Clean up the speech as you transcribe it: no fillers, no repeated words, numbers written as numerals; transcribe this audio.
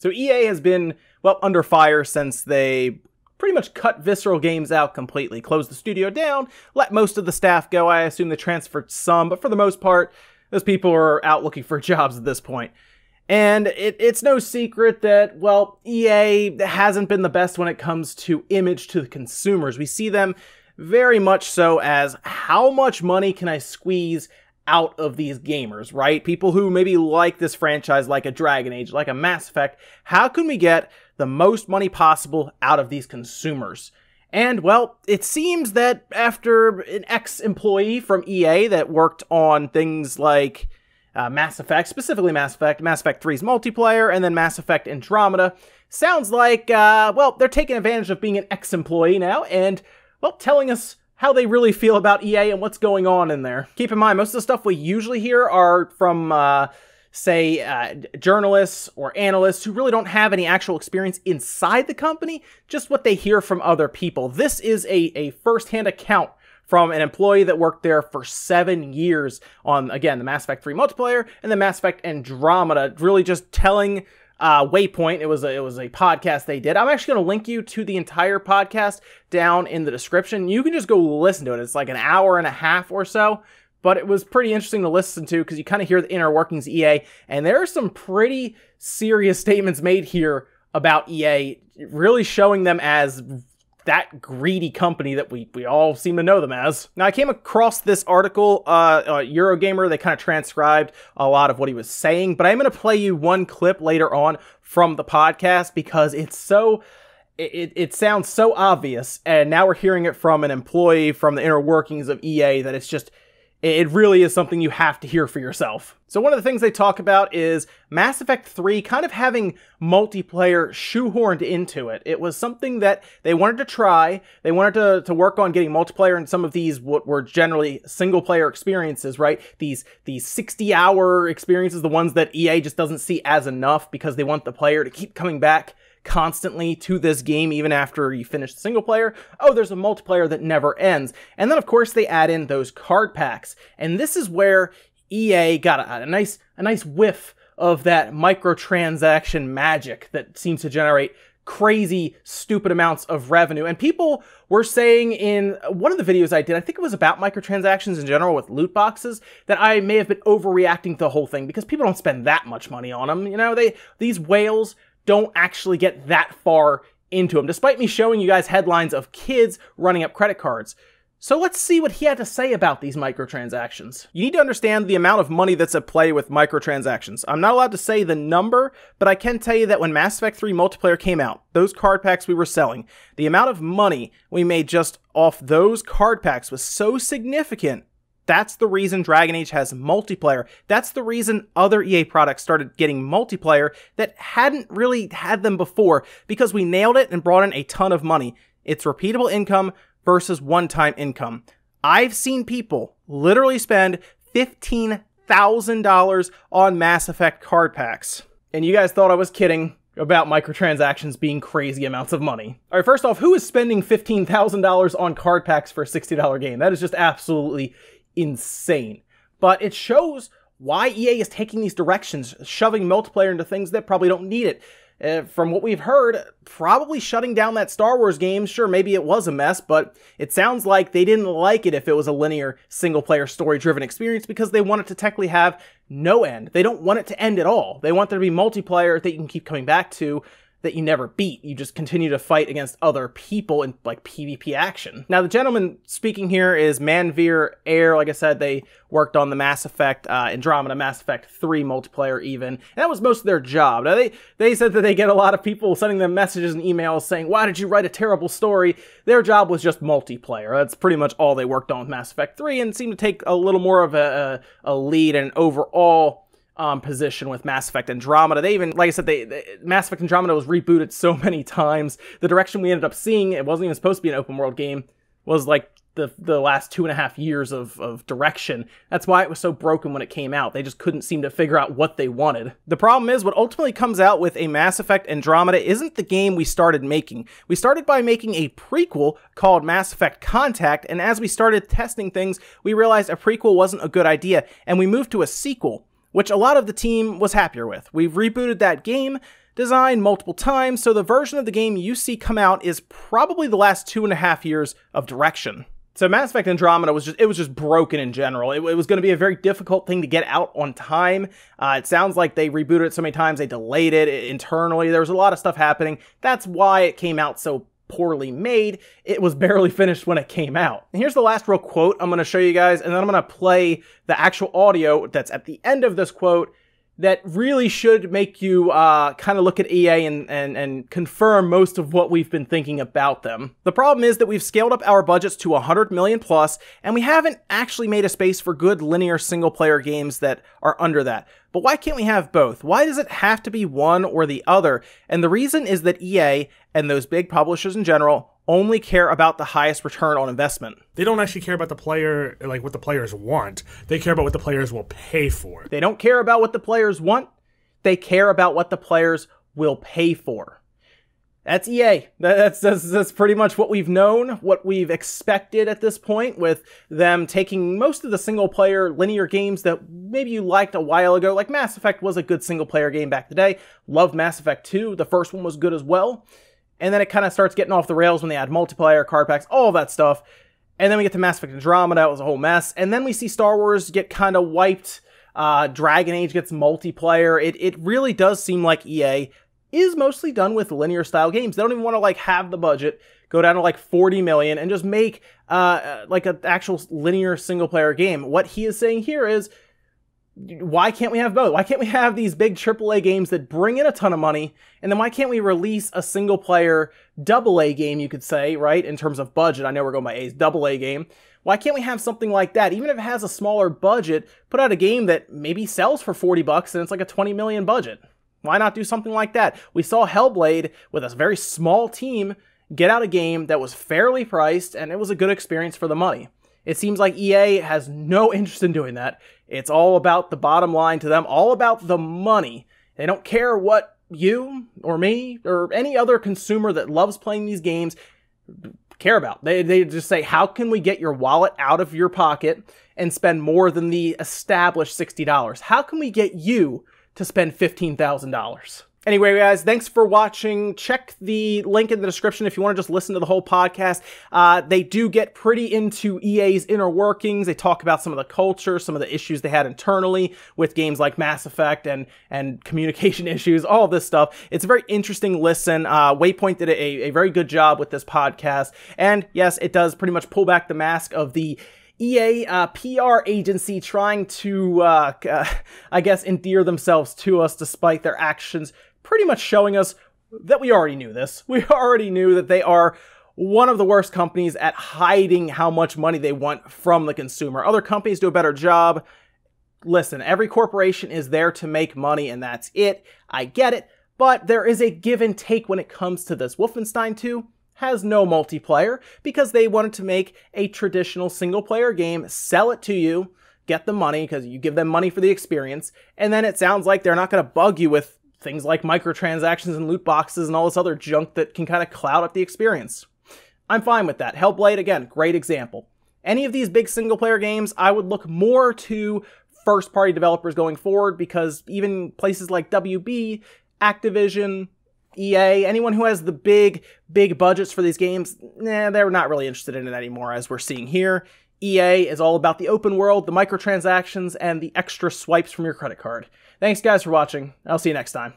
So EA has been, well, under fire since they pretty much cut Visceral Games out completely, closed the studio down, let most of the staff go. I assume they transferred some, but for the most part, those people are out looking for jobs at this point. And it's no secret that, well, EA hasn't been the best when it comes to image to the consumers. We see them very much so as, how much money can I squeeze out of these gamers, right? People who maybe like this franchise, like a Dragon Age, like a Mass Effect, how can we get the most money possible out of these consumers? And, well, it seems that after an ex-employee from EA that worked on things like Mass Effect, specifically Mass Effect 3's multiplayer, and then Mass Effect Andromeda, sounds like, well, they're taking advantage of being an ex-employee now, and, well, telling us how they really feel about EA and what's going on in there. Keep in mind, most of the stuff we usually hear are from, say, journalists or analysts who really don't have any actual experience inside the company, just what they hear from other people. This is a first-hand account from an employee that worked there for 7 years on, again, the Mass Effect 3 multiplayer and the Mass Effect Andromeda, really just telling Waypoint. It was a podcast they did. I'm actually going to link you to the entire podcast down in the description. You can just go listen to it. It's like an hour and a half or so, but it was pretty interesting to listen to because you kind of hear the inner workings of EA, and there are some pretty serious statements made here about EA, really showing them as that greedy company that we all seem to know them as. Now, I came across this article, Eurogamer. They kind of transcribed a lot of what he was saying, but I'm going to play you one clip later on from the podcast because it's so, it sounds so obvious, and now we're hearing it from an employee from the inner workings of EA that it's just, it really is something you have to hear for yourself. So one of the things they talk about is Mass Effect 3 kind of having multiplayer shoehorned into it. It was something that they wanted to try. They wanted to work on getting multiplayer in some of these what were generally single-player experiences, right? These 60-hour experiences, the ones that EA just doesn't see as enough because they want the player to keep coming back constantly to this game even after you finish the single player. Oh, there's a multiplayer that never ends. And then, of course, they add in those card packs. And this is where EA got a nice whiff of that microtransaction magic that seems to generate crazy, stupid amounts of revenue. And people were saying in one of the videos I did, I think it was about microtransactions in general with loot boxes, that I may have been overreacting to the whole thing because people don't spend that much money on them. You know, these whales don't actually get that far into them, despite me showing you guys headlines of kids running up credit cards. So let's see what he had to say about these microtransactions. You need to understand the amount of money that's at play with microtransactions. I'm not allowed to say the number, but I can tell you that when Mass Effect 3 multiplayer came out, those card packs we were selling, the amount of money we made just off those card packs was so significant. That's the reason Dragon Age has multiplayer. That's the reason other EA products started getting multiplayer that hadn't really had them before, because we nailed it and brought in a ton of money. It's repeatable income versus one-time income. I've seen people literally spend $15,000 on Mass Effect card packs. And you guys thought I was kidding about microtransactions being crazy amounts of money. All right, first off, who is spending $15,000 on card packs for a $60 game? That is just absolutely insane. But it shows why EA is taking these directions, shoving multiplayer into things that probably don't need it. From what we've heard, probably shutting down that Star Wars game. Sure, maybe it was a mess, but it sounds like they didn't like it if it was a linear, single-player, story-driven experience because they want it to technically have no end. They don't want it to end at all. They want there to be multiplayer that you can keep coming back to that you never beat. You just continue to fight against other people in, like, PvP action. Now, the gentleman speaking here is Manveer Heir. Like I said, they worked on the Mass Effect Andromeda, Mass Effect 3 multiplayer even, and that was most of their job. Now, they said that they get a lot of people sending them messages and emails saying, why did you write a terrible story? Their job was just multiplayer. That's pretty much all they worked on with Mass Effect 3, and seemed to take a little more of a lead and overall position with Mass Effect Andromeda. They even, like I said, Mass Effect Andromeda was rebooted so many times. The direction we ended up seeing, it wasn't even supposed to be an open world game, was like the last 2.5 years of direction. That's why it was so broken when it came out. They just couldn't seem to figure out what they wanted. The problem is, what ultimately comes out with a Mass Effect Andromeda isn't the game we started making. We started by making a prequel called Mass Effect Contact, and as we started testing things, we realized a prequel wasn't a good idea, and we moved to a sequel, which a lot of the team was happier with. We've rebooted that game. designed multiple times, so the version of the game you see come out is probably the last 2.5 years of direction. So Mass Effect Andromeda was just broken in general. It was going to be a very difficult thing to get out on time. It sounds like they rebooted it so many times, they delayed it internally. There was a lot of stuff happening. That's why it came out so poorly made. It was barely finished when it came out. And here's the last real quote I'm going to show you guys, and then I'm going to play the actual audio that's at the end of this quote that really should make you kind of look at EA and confirm most of what we've been thinking about them. The problem is that we've scaled up our budgets to 100 million plus, and we haven't actually made a space for good linear single-player games that are under that. But why can't we have both? Why does it have to be one or the other? And the reason is that EA and those big publishers in general only care about the highest return on investment. They don't actually care about the player, like what the players want. They care about what the players will pay for. They don't care about what the players want. They care about what the players will pay for. That's EA. That's pretty much what we've known, what we've expected at this point, with them taking most of the single-player linear games that maybe you liked a while ago. Like Mass Effect was a good single-player game back in the day. Loved Mass Effect 2. The first one was good as well. And then it kind of starts getting off the rails when they add multiplayer, card packs, all of that stuff. And then we get to Mass Effect Andromeda, it was a whole mess. And then we see Star Wars get kind of wiped. Dragon Age gets multiplayer. It really does seem like EA is mostly done with linear style games. They don't even want to like have the budget, go down to like 40 million and just make like an actual linear single player game. What he is saying here is, why can't we have both? Why can't we have these big AAA games that bring in a ton of money, and then why can't we release a single-player AA game, you could say, right, in terms of budget? I know we're going by A's, AA game. Why can't we have something like that? Even if it has a smaller budget, put out a game that maybe sells for $40 and it's like a 20 million budget. Why not do something like that? We saw Hellblade with a very small team get out a game that was fairly priced, and it was a good experience for the money. It seems like EA has no interest in doing that. It's all about the bottom line to them, all about the money. They don't care what you or me or any other consumer that loves playing these games care about. They just say, how can we get your wallet out of your pocket and spend more than the established $60? How can we get you to spend $15,000? Anyway, guys, thanks for watching. Check the link in the description if you want to just listen to the whole podcast. They do get pretty into EA's inner workings. They talk about some of the culture, some of the issues they had internally with games like Mass Effect and communication issues, all of this stuff. It's a very interesting listen. Waypoint did a very good job with this podcast. And yes, it does pretty much pull back the mask of the EA PR agency trying to, I guess, endear themselves to us despite their actions pretty much showing us that we already knew this. We already knew that they are one of the worst companies at hiding how much money they want from the consumer. Other companies do a better job. Listen, every corporation is there to make money, and that's it. I get it, but there is a give and take when it comes to this. Wolfenstein 2 has no multiplayer because they wanted to make a traditional single-player game, sell it to you, get the money because you give them money for the experience, and then it sounds like they're not going to bug you with things like microtransactions and loot boxes and all this other junk that can kind of cloud up the experience. I'm fine with that. Hellblade, again, great example. Any of these big single-player games, I would look more to first-party developers going forward because even places like WB, Activision, EA, anyone who has the big budgets for these games, they're not really interested in it anymore, as we're seeing here. EA is all about the open world, the microtransactions, and the extra swipes from your credit card. Thanks, guys, for watching. I'll see you next time.